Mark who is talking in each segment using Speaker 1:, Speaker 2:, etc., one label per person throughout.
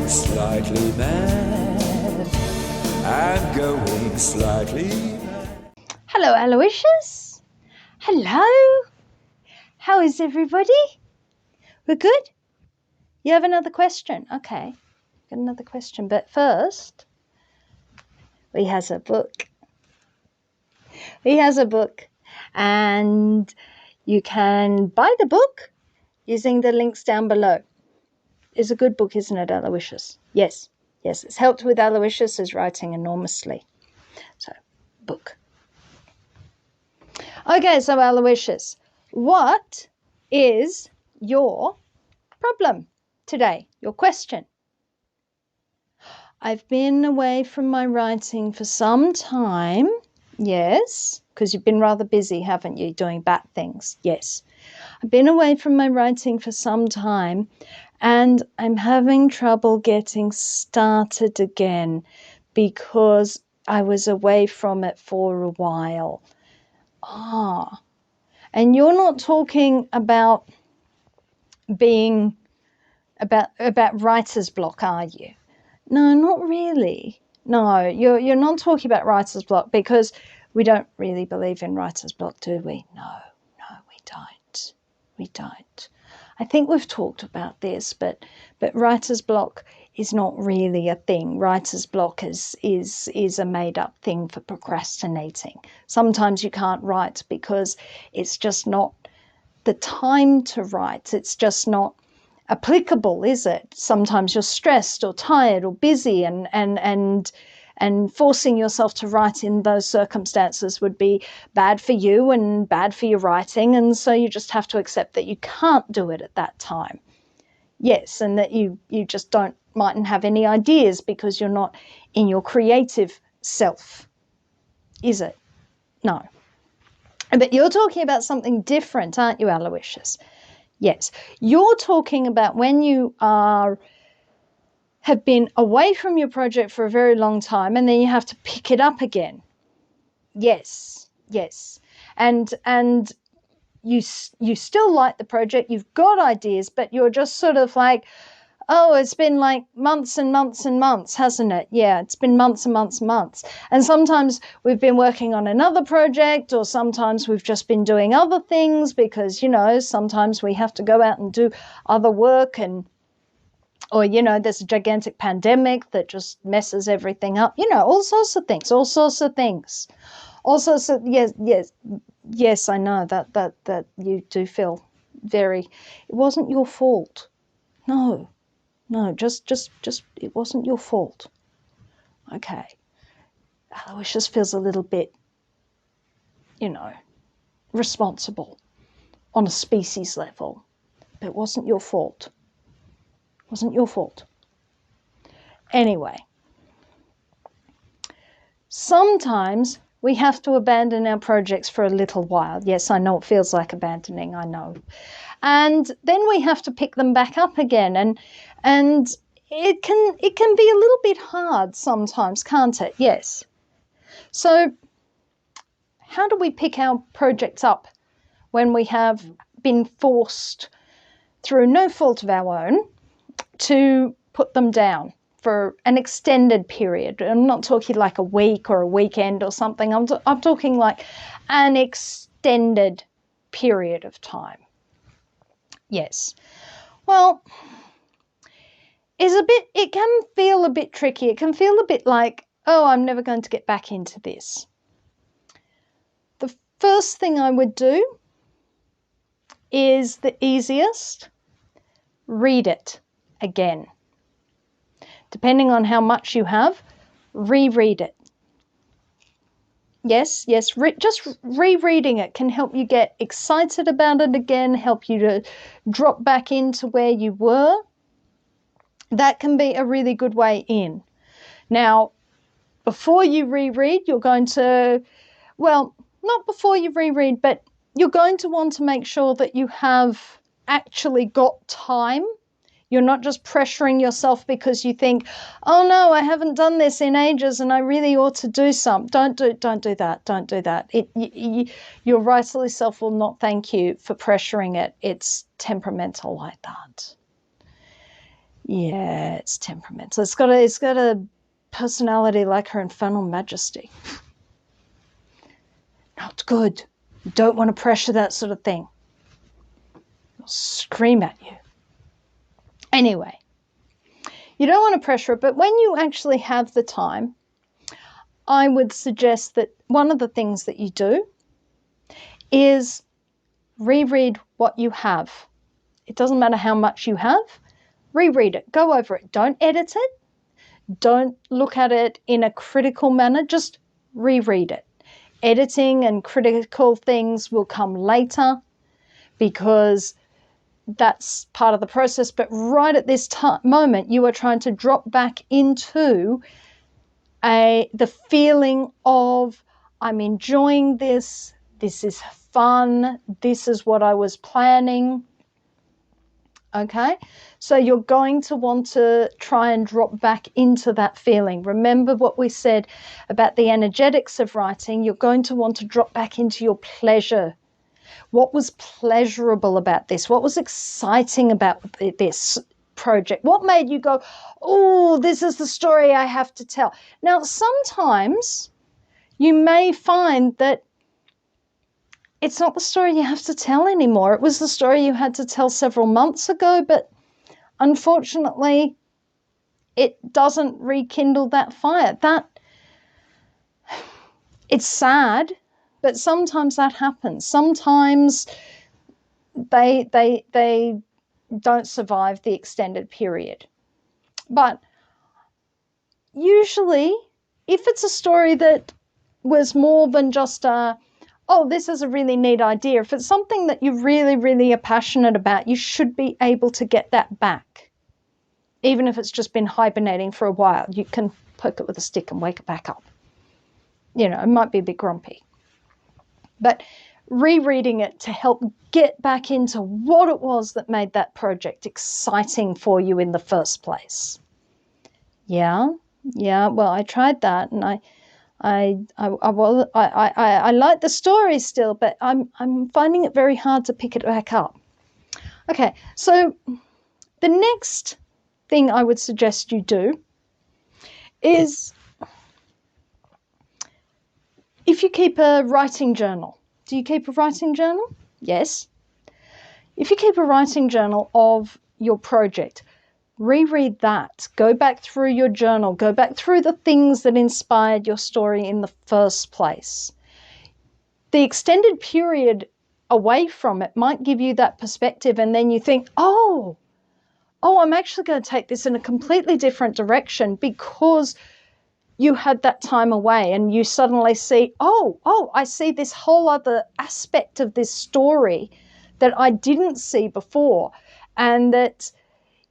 Speaker 1: slightly mad. I'm going slightly mad.
Speaker 2: Hello, Aloysius. Hello. How is everybody? We're good? You have another question? Okay, got another question. But first, we has a book. He has a book, and you can buy the book using the links down below. It's a good book, isn't it, Aloysius? Yes, yes, it's helped with Aloysius's writing enormously. So, book. Okay, so Aloysius, what is your problem today? Your question? I've been away from my writing for some time. Yes, because you've been rather busy, haven't you, doing bat things? Yes. I've been away from my writing for some time and I'm having trouble getting started again because I was away from it for a while. Ah, and you're not talking about being about writer's block, are you? No, not really. No, you're not talking about writer's block because we don't really believe in writer's block, do we? No, we don't. We don't. I think we've talked about this, but writer's block is not really a thing. Writer's block is a made-up thing for procrastinating. Sometimes you can't write because it's just not the time to write. It's just not applicable, is it? Sometimes you're stressed or tired or busy, and forcing yourself to write in those circumstances would be bad for you and bad for your writing, and so you just have to accept that you can't do it at that time. Yes, and that you just mightn't have any ideas because you're not in your creative self, is it? No. But you're talking about something different, aren't you, Aloysius? Yes, you're talking about when you have been away from your project for a very long time and then you have to pick it up again. Yes, yes. And you still like the project, you've got ideas, but you're just sort of like, oh, it's been like months and months and months, hasn't it? Yeah, it's been months and months and months. And sometimes we've been working on another project, or sometimes we've just been doing other things because, sometimes we have to go out and do other work, or there's a gigantic pandemic that just messes everything up. All sorts of things. Yes, I know that you do feel very, it wasn't your fault. No, just it wasn't your fault. Okay. Aloysius feels a little bit, responsible on a species level. But it wasn't your fault. It wasn't your fault. Anyway, sometimes we have to abandon our projects for a little while. Yes, I know it feels like abandoning, I know. And then we have to pick them back up again, and it can be a little bit hard sometimes, can't it? Yes. So how do we pick our projects up when we have been forced, through no fault of our own, to put them down for an extended period? I'm not talking like a week or a weekend or something. I'm talking like an extended period of time. Yes. Well, it can feel a bit tricky. It can feel a bit like, oh, I'm never going to get back into this. The first thing I would do is the easiest. Read it again. Depending on how much you have, reread it. Yes, just rereading it can help you get excited about it again, help you to drop back into where you were. That can be a really good way in. Now, before you reread, you're going to, well, not before you reread, but you're going to want to make sure that you have actually got time. You're not just pressuring yourself because you think, oh no, I haven't done this in ages and I really ought to do some. Don't do that. Your writerly self will not thank you for pressuring it. It's temperamental like that. Yeah, it's temperamental. It's got a personality like her infernal majesty. Not good. You don't want to pressure that sort of thing. It'll scream at you. Anyway, you don't want to pressure it, but when you actually have the time, I would suggest that one of the things that you do is reread what you have. It doesn't matter how much you have. Reread it. Go over it. Don't edit it. Don't look at it in a critical manner. Just reread it. Editing and critical things will come later because that's part of the process. But right at this moment, you are trying to drop back into the feeling of, I'm enjoying this. This is fun. This is what I was planning. Okay, so you're going to want to try and drop back into that feeling. Remember what we said about the energetics of writing. You're going to want to drop back into your pleasure. What was pleasurable about this? What was exciting about this project? What made you go, oh, this is the story I have to tell? Now, sometimes you may find that it's not the story you have to tell anymore. It was the story you had to tell several months ago, but unfortunately, it doesn't rekindle that fire. It's sad, but sometimes that happens. Sometimes they don't survive the extended period. But usually, if it's a story that was more than just oh, this is a really neat idea. If it's something that you really, really are passionate about, you should be able to get that back. Even if it's just been hibernating for a while, you can poke it with a stick and wake it back up. You know, it might be a bit grumpy. But rereading it to help get back into what it was that made that project exciting for you in the first place. Yeah, well, I tried that and I like the story still, but I'm finding it very hard to pick it back up. Okay, so the next thing I would suggest you do is if you keep a writing journal. Do you keep a writing journal? Yes. If you keep a writing journal of your project, reread that. Go back through your journal. Go back through the things that inspired your story in the first place. The extended period away from it might give you that perspective, and then you think, oh, I'm actually going to take this in a completely different direction because you had that time away, and you suddenly see, oh, I see this whole other aspect of this story that I didn't see before, and that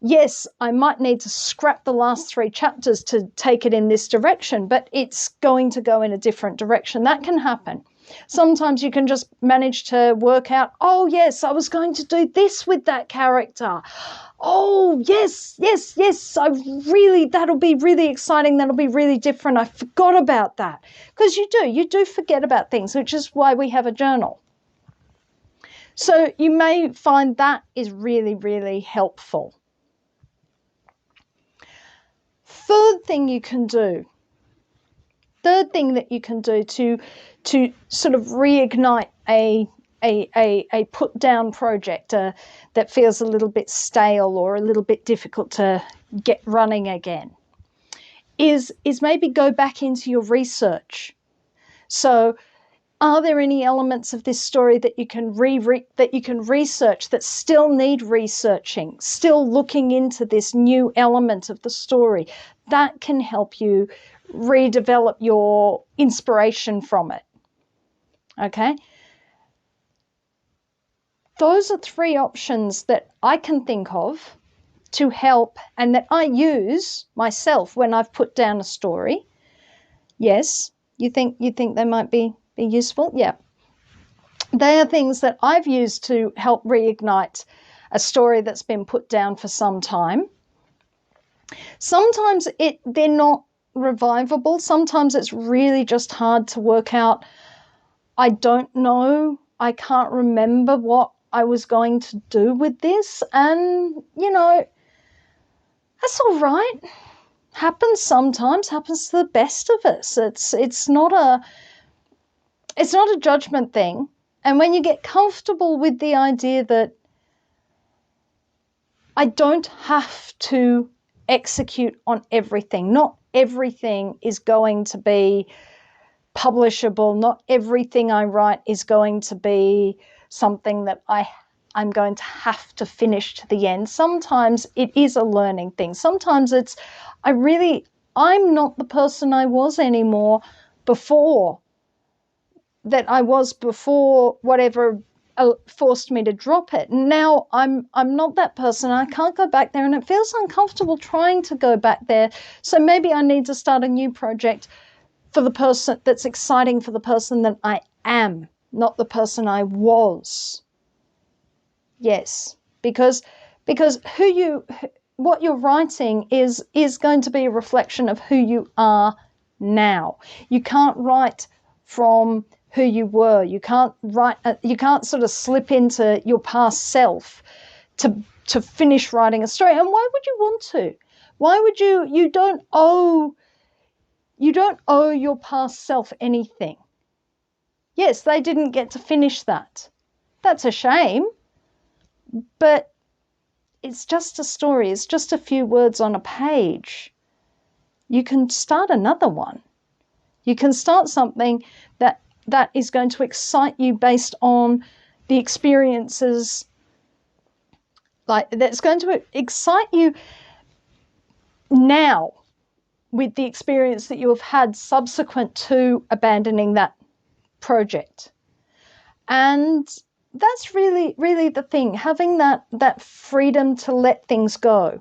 Speaker 2: yes, I might need to scrap the last 3 chapters to take it in this direction, but it's going to go in a different direction. That can happen. Sometimes you can just manage to work out, oh, yes, I was going to do this with that character. Oh, yes, that'll be really exciting. That'll be really different. I forgot about that. Because you do forget about things, which is why we have a journal. So you may find that is really, really helpful. Third thing that you can do to sort of reignite a put down project that feels a little bit stale or a little bit difficult to get running again is maybe go back into your research. So are there any elements of this story that you can research that still need researching, still looking into this new element of the story? That can help you redevelop your inspiration from it. Okay? Those are 3 options that I can think of to help and that I use myself when I've put down a story. Yes, you think they might be useful? Yeah. They are things that I've used to help reignite a story that's been put down for some time. Sometimes they're not revivable. Sometimes it's really just hard to work out. I don't know. I can't remember what I was going to do with this. And, That's all right. Happens sometimes, happens to the best of us. It's not a judgment thing. And when you get comfortable with the idea that I don't have to execute on everything, not everything is going to be publishable, not everything I write is going to be something that I'm going to have to finish to the end. Sometimes it is a learning thing. Sometimes it's, I'm not the person I was anymore before whatever forced me to drop it. Now I'm not that person. I can't go back there, and it feels uncomfortable trying to go back there. So maybe I need to start a new project for the person that's exciting, for the person that I am, not the person I was. Yes, because what you're writing is going to be a reflection of who you are now. You can't write from who you were. You can't sort of slip into your past self to finish writing a story. And why would you want to? Why would you don't owe your past self anything. Yes, they didn't get to finish that. That's a shame. But it's just a story. It's just a few words on a page. You can start another one. You can start something that is going to excite you based on the experiences, that's going to excite you now with the experience that you have had subsequent to abandoning that project. And that's really, really the thing, having that freedom to let things go.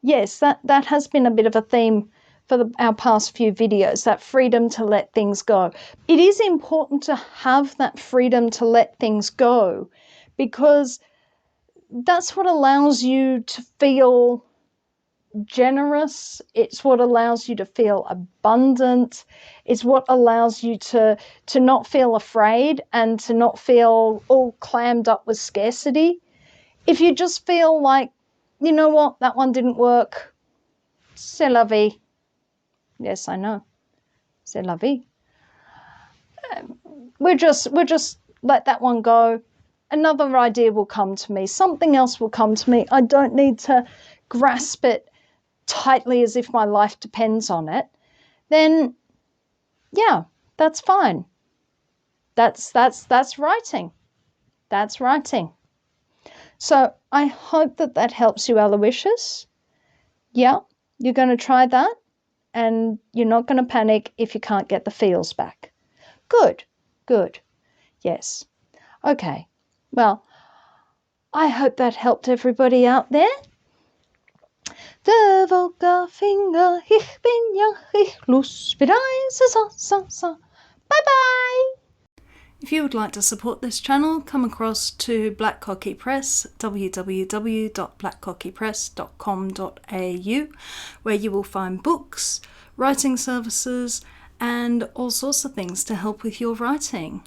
Speaker 2: Yes, that has been a bit of a theme for our past few videos, that freedom to let things go. It is important to have that freedom to let things go, because that's what allows you to feel generous. It's what allows you to feel abundant. It's what allows you to not feel afraid and to not feel all clammed up with scarcity. If you just feel like, you know what, that one didn't work, c'est la vie. Yes, I know, c'est la vie. We're just let that one go. Another idea will come to me. Something else will come to me. I don't need to grasp it tightly as if my life depends on it. Then, yeah, that's fine. That's writing. That's writing. So I hope that helps you, Aloysius. Yeah, you're going to try that, and you're not going to panic if you can't get the feels back. Good, good. Yes. Okay. Well, I hope that helped everybody out there. Der Volker Finger, ich bin ja, ich lust so. Bye-bye! If you would like to support this channel, come across to Black Cockie Press, www.blackcockiepress.com.au, where you will find books, writing services, and all sorts of things to help with your writing.